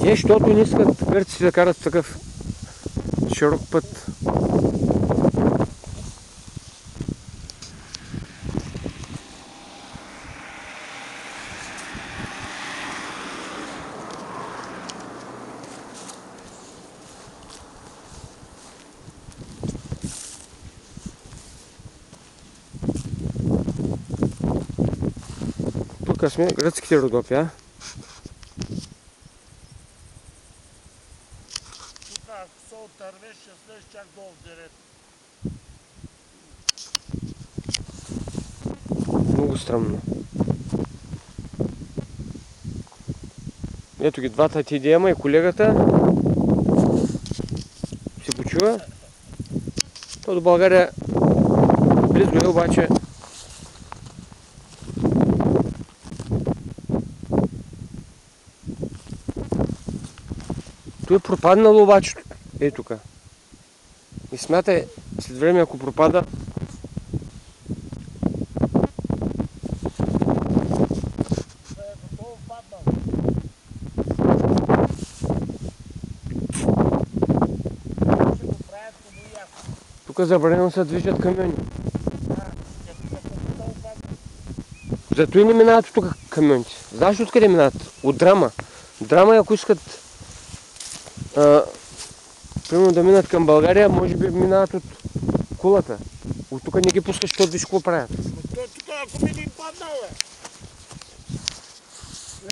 Защото не искат гърците да карат такъв широк път. Тук сме гръцките Родопи, а? Тук ако се отървеш, ще слезеш чак долу в дерето. Много странно. Ето ги двата TDM-а и колегата се почува. То до България близо е, обаче той е пропаднало обаче. Ей тук. И смятай, след време ако пропада, тук забранено се движат камиони. Зато и не минават от тук камионите. Знаеш откъде минават? От Драма. Драма, ако искат примерно да минат към България, може би минават от Кулата. От тук не ги пускаш, защото виж какво правят. Той тук ако ми ни паднал, бе.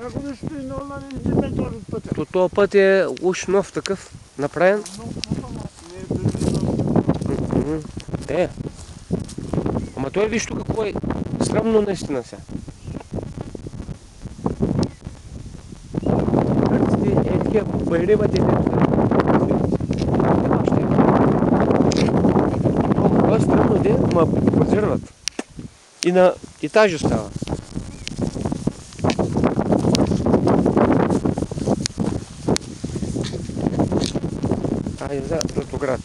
Ако ми стои много да не избиме този пътя. То този път е уж нов такъв, направен. Е. Ама той виж тук какво е срамно наистина сега. Е такива бърливат и това е странно де, ма базирват. И на етажи става. Айде за Златоград.